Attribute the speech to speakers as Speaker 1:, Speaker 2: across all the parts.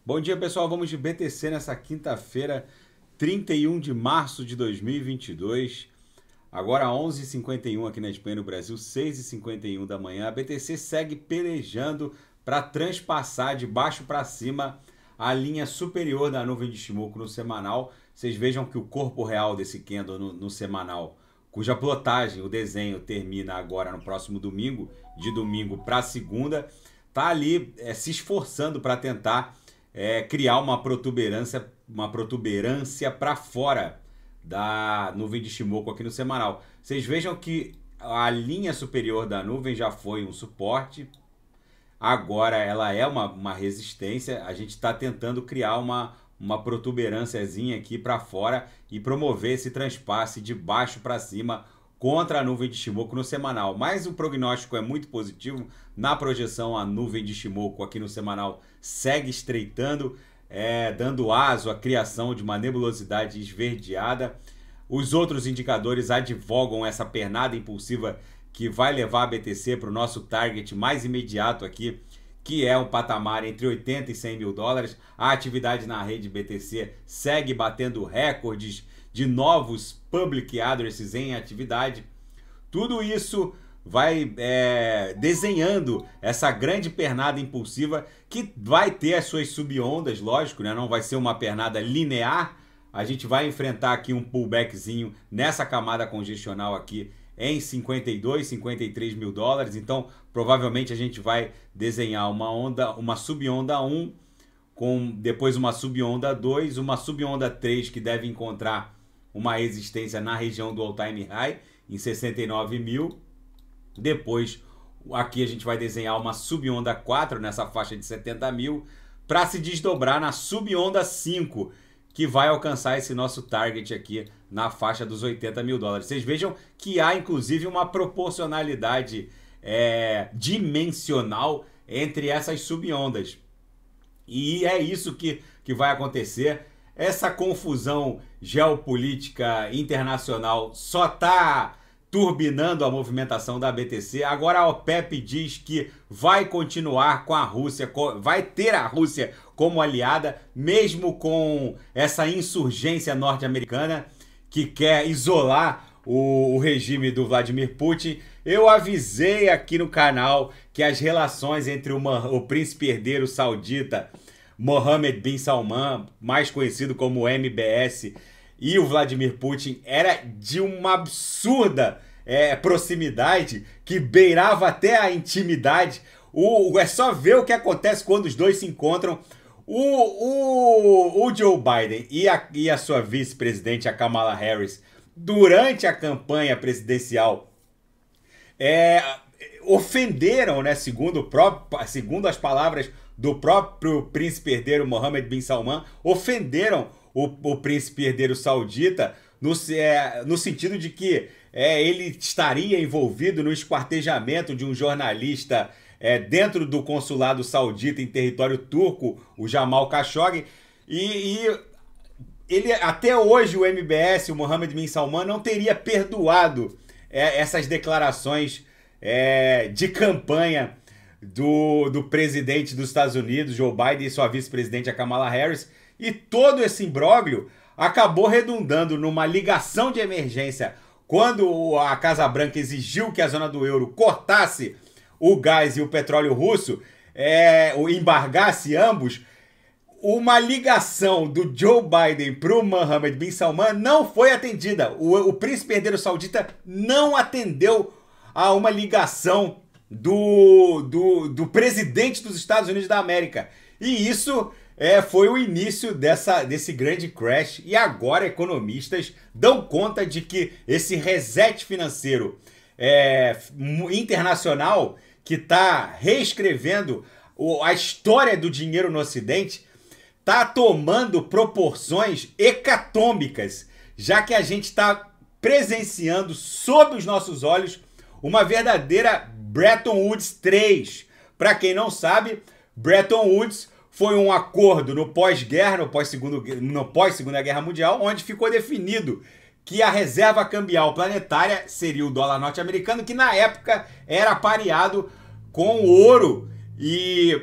Speaker 1: Bom dia, pessoal. Vamos de BTC nessa quinta-feira, 31 de março de 2022. Agora 11h51 aqui na Espanha, no Brasil, 6h51 da manhã. A BTC segue pelejando para transpassar de baixo para cima a linha superior da nuvem de Shimoku no semanal. Vocês vejam que o corpo real desse candle no semanal, cuja plotagem, o desenho, termina agora no próximo domingo, de domingo para segunda, tá ali se esforçando para tentar criar uma protuberância para fora da nuvem de Shimoku aqui no semanal. Vocês vejam que a linha superior da nuvem já foi um suporte, agora ela é uma resistência. A gente está tentando criar uma protuberânciazinha aqui para fora e promover esse transpasse de baixo para cima contra a nuvem de Shimoku no semanal. Mas o prognóstico é muito positivo. Na projeção, a nuvem de Shimoku aqui no semanal segue estreitando, dando aso à criação de uma nebulosidade esverdeada. Os outros indicadores advogam essa pernada impulsiva que vai levar a BTC para o nosso target mais imediato aqui, que é um patamar entre 80 e 100 mil dólares. A atividade na rede BTC segue batendo recordes de novos public addresses em atividade. Tudo isso vai desenhando essa grande pernada impulsiva que vai ter as suas subondas, lógico, né? Não vai ser uma pernada linear. A gente vai enfrentar aqui um pullbackzinho nessa camada congestional aqui em 52, 53 mil dólares. Então, provavelmente a gente vai desenhar uma subonda 1, com depois uma subonda 2, uma subonda 3 que deve encontrar uma resistência na região do all-time high, em 69 mil. Depois, aqui a gente vai desenhar uma subonda 4 nessa faixa de 70 mil, para se desdobrar na subonda 5, que vai alcançar esse nosso target aqui na faixa dos 80 mil dólares. Vocês vejam que há, inclusive, uma proporcionalidade dimensional entre essas subondas. E é isso que vai acontecer. Essa confusão geopolítica internacional só está turbinando a movimentação da BTC. Agora a OPEP diz que vai continuar com a Rússia, vai ter a Rússia como aliada, mesmo com essa insurgência norte-americana que quer isolar o regime do Vladimir Putin. Eu avisei aqui no canal que as relações entre o príncipe herdeiro saudita Mohammed bin Salman, mais conhecido como MBS, e o Vladimir Putin era de uma absurda proximidade que beirava até a intimidade. É só ver o que acontece quando os dois se encontram. O Joe Biden e a sua vice-presidente, a Kamala Harris, durante a campanha presidencial, ofenderam, né, segundo as palavras do próprio príncipe herdeiro Mohammed bin Salman, ofenderam o príncipe herdeiro saudita no sentido de que ele estaria envolvido no esquartejamento de um jornalista dentro do consulado saudita em território turco, o Jamal Khashoggi, e ele, até hoje, o MBS, o Mohammed bin Salman, não teria perdoado essas declarações de campanha do presidente dos Estados Unidos, Joe Biden, e sua vice-presidente, a Kamala Harris. E todo esse imbróglio acabou redundando numa ligação de emergência quando a Casa Branca exigiu que a zona do euro cortasse o gás e o petróleo russo, embargasse ambos. Uma ligação do Joe Biden para o Mohammed bin Salman não foi atendida. O príncipe herdeiro saudita não atendeu a uma ligação do presidente dos Estados Unidos da América. E isso foi o início desse grande crash. E agora economistas dão conta de que esse reset financeiro internacional, que está reescrevendo a história do dinheiro no Ocidente, está tomando proporções hecatômbicas, já que a gente está presenciando sob os nossos olhos uma verdadeira Bretton Woods 3. Para quem não sabe, Bretton Woods foi um acordo no pós-guerra, no pós-Segunda Guerra Mundial, onde ficou definido que a reserva cambial planetária seria o dólar norte-americano, que na época era pareado com o ouro E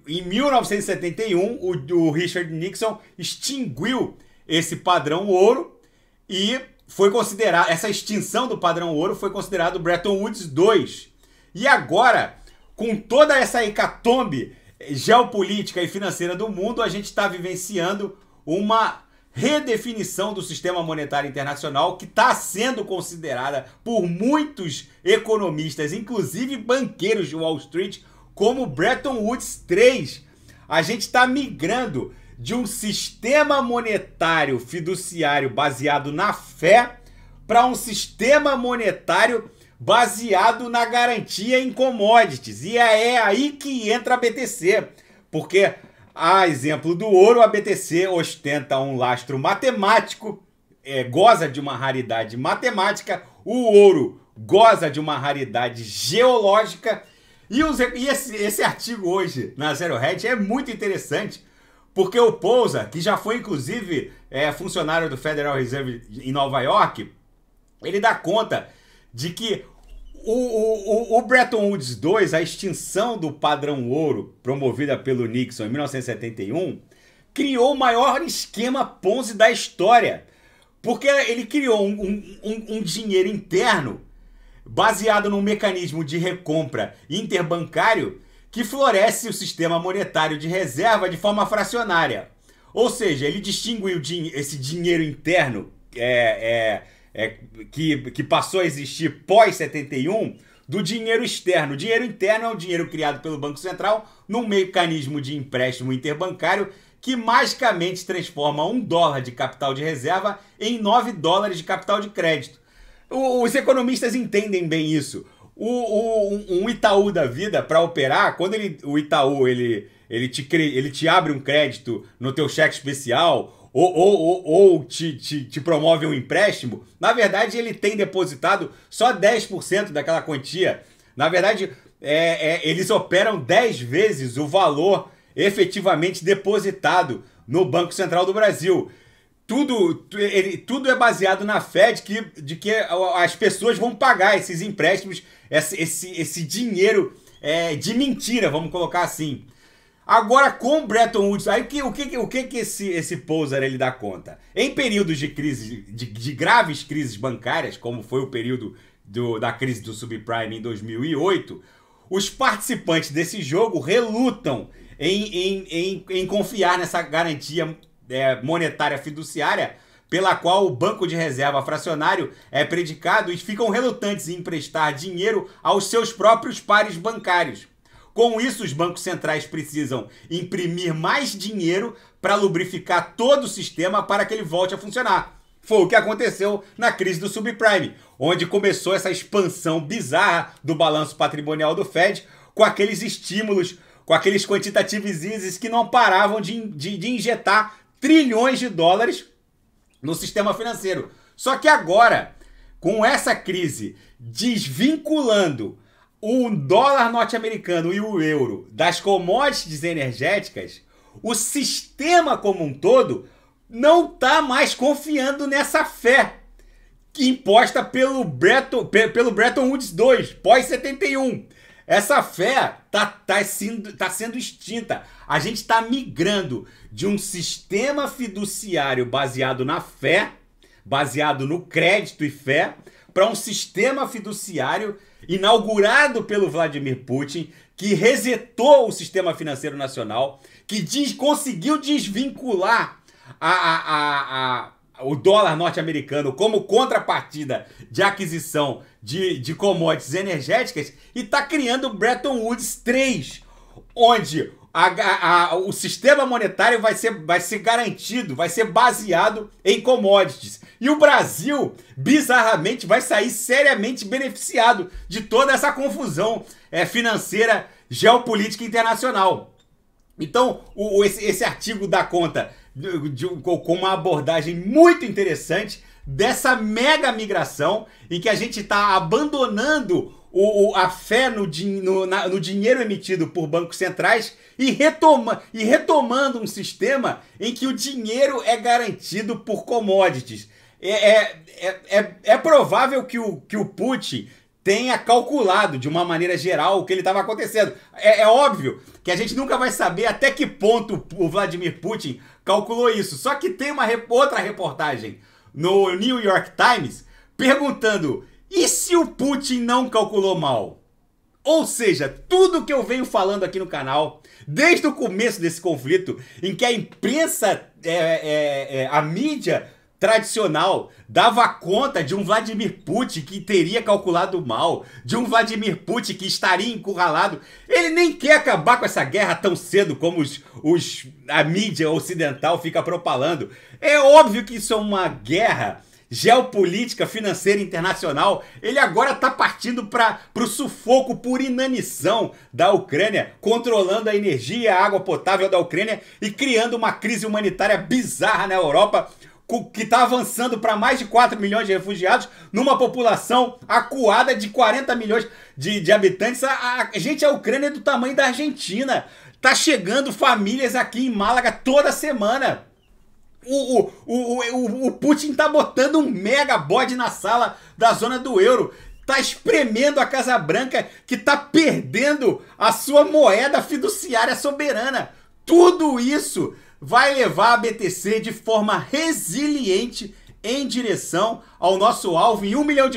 Speaker 1: em 1971, o Richard Nixon extinguiu esse padrão ouro e foi considerado, essa extinção do padrão ouro foi considerado Bretton Woods 2. E agora, com toda essa hecatombe geopolítica e financeira do mundo, a gente está vivenciando uma redefinição do sistema monetário internacional que está sendo considerada por muitos economistas, inclusive banqueiros de Wall Street, como Bretton Woods 3. A gente está migrando de um sistema monetário fiduciário baseado na fé para um sistema monetário baseado na garantia em commodities. E é aí que entra a BTC, porque, a exemplo do ouro, a BTC ostenta um lastro matemático, goza de uma raridade matemática, o ouro goza de uma raridade geológica. E esse artigo hoje na Zero Hedge é muito interessante, porque o Pousa, que já foi inclusive funcionário do Federal Reserve em Nova York, ele dá conta de que o Bretton Woods 2, a extinção do padrão ouro promovida pelo Nixon em 1971, criou o maior esquema Ponzi da história, porque ele criou um dinheiro interno baseado num mecanismo de recompra interbancário que floresce o sistema monetário de reserva de forma fracionária. Ou seja, ele distingue esse dinheiro interno que passou a existir pós-71 do dinheiro externo. O dinheiro interno é um dinheiro criado pelo Banco Central num mecanismo de empréstimo interbancário que magicamente transforma $1 de capital de reserva em $9 de capital de crédito. Os economistas entendem bem isso. Um Itaú da vida, para operar, quando o Itaú ele te abre um crédito no teu cheque especial ou te promove um empréstimo, na verdade ele tem depositado só 10% daquela quantia. Na verdade, eles operam 10 vezes o valor efetivamente depositado no Banco Central do Brasil. Tudo é baseado na fé de que as pessoas vão pagar esses empréstimos, esse dinheiro de mentira, vamos colocar assim. Agora, com Bretton Woods, aí o que esse Pouser ele dá conta? Em períodos de crise, de graves crises bancárias, como foi o período da crise do subprime em 2008, os participantes desse jogo relutam em confiar nessa garantia monetária fiduciária pela qual o banco de reserva fracionário é predicado, e ficam relutantes em emprestar dinheiro aos seus próprios pares bancários. Com isso, os bancos centrais precisam imprimir mais dinheiro para lubrificar todo o sistema para que ele volte a funcionar. Foi o que aconteceu na crise do subprime, onde começou essa expansão bizarra do balanço patrimonial do Fed, com aqueles estímulos, com aqueles quantitative easing que não paravam de injetar trilhões de dólares no sistema financeiro. Só que agora, com essa crise desvinculando o dólar norte-americano e o euro das commodities energéticas, o sistema como um todo não está mais confiando nessa fé imposta pelo Bretton Woods 2, pós-71. Essa fé tá sendo extinta. A gente está migrando de um sistema fiduciário baseado na fé, baseado no crédito e fé, para um sistema fiduciário inaugurado pelo Vladimir Putin, que resetou o sistema financeiro nacional, que conseguiu desvincular o dólar norte-americano como contrapartida de aquisição de commodities energéticas, e está criando o Bretton Woods 3, onde o sistema monetário vai ser garantido, vai ser baseado em commodities. E o Brasil, bizarramente, vai sair seriamente beneficiado de toda essa confusão financeira geopolítica internacional. Então, esse artigo dá conta com uma abordagem muito interessante dessa mega migração em que a gente está abandonando a fé no dinheiro emitido por bancos centrais e retomando um sistema em que o dinheiro é garantido por commodities. É provável que o Putin tenha calculado de uma maneira geral o que ele estava acontecendo. É óbvio que a gente nunca vai saber até que ponto o Vladimir Putin calculou isso. Só que tem uma outra reportagem no New York Times perguntando: e se o Putin não calculou mal? Ou seja, tudo que eu venho falando aqui no canal, desde o começo desse conflito, em que a imprensa, a mídia tradicional dava conta de um Vladimir Putin que teria calculado mal, de um Vladimir Putin que estaria encurralado. Ele nem quer acabar com essa guerra tão cedo como a mídia ocidental fica propalando. É óbvio que isso é uma guerra geopolítica financeira internacional. Ele agora está partindo para o sufoco por inanição da Ucrânia, controlando a energia e a água potável da Ucrânia e criando uma crise humanitária bizarra na Europa, que está avançando para mais de 4 milhões de refugiados numa população acuada de 40 milhões de habitantes. Gente, a Ucrânia é do tamanho da Argentina. Tá chegando famílias aqui em Málaga toda semana. O Putin tá botando um mega bode na sala da zona do euro. Tá espremendo a Casa Branca, que tá perdendo a sua moeda fiduciária soberana. Tudo isso vai levar a BTC de forma resiliente em direção ao nosso alvo em $1 milhão,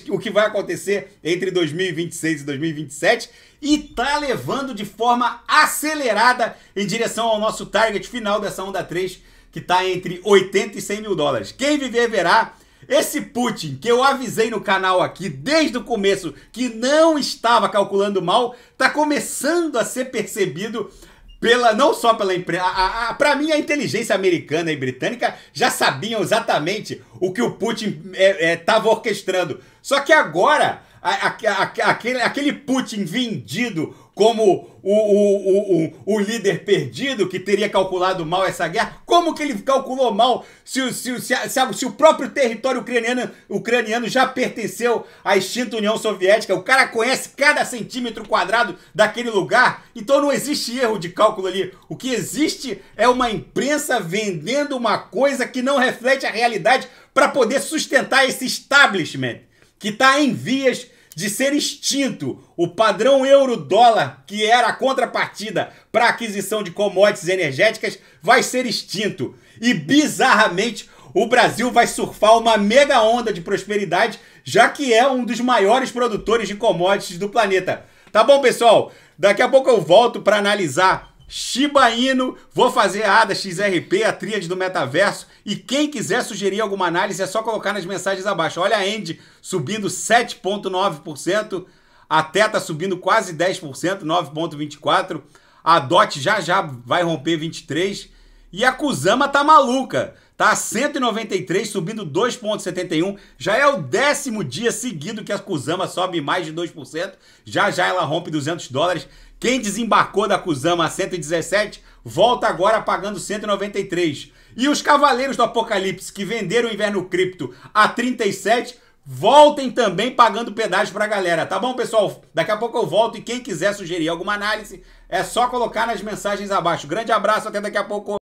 Speaker 1: o que vai acontecer entre 2026 e 2027, e tá levando de forma acelerada em direção ao nosso target final dessa onda 3, que está entre 80 e 100 mil dólares. Quem viver verá. Esse Putin, que eu avisei no canal aqui desde o começo que não estava calculando mal, está começando a ser percebido não só pela imprensa. Para mim, a inteligência americana e britânica já sabiam exatamente o que o Putin estava orquestrando. Só que agora, aquele Putin vendido como o líder perdido que teria calculado mal essa guerra, como que ele calculou mal se o próprio território ucraniano já pertenceu à extinta União Soviética? O cara conhece cada centímetro quadrado daquele lugar, então não existe erro de cálculo ali. O que existe é uma imprensa vendendo uma coisa que não reflete a realidade para poder sustentar esse establishment que está em vias de ser extinto. O padrão euro-dólar, que era a contrapartida para a aquisição de commodities energéticas, vai ser extinto. E, bizarramente, o Brasil vai surfar uma mega onda de prosperidade, já que é um dos maiores produtores de commodities do planeta. Tá bom, pessoal? Daqui a pouco eu volto para analisar Shiba Inu, vou fazer a ADA XRP, a tríade do metaverso, e quem quiser sugerir alguma análise é só colocar nas mensagens abaixo. Olha a End subindo 7,9%, a Theta subindo quase 10%, 9,24%, a DOT já vai romper 23%, e a Kusama tá maluca, tá a 193, subindo 2,71%, já é o 10º dia seguido que a Kusama sobe mais de 2%, já ela rompe $200. Quem desembarcou da Kusama a 117, volta agora pagando 193. E os Cavaleiros do Apocalipse, que venderam o Inverno Cripto a 37, voltem também pagando pedágio pra galera. Tá bom, pessoal? Daqui a pouco eu volto e quem quiser sugerir alguma análise, é só colocar nas mensagens abaixo. Grande abraço, até daqui a pouco.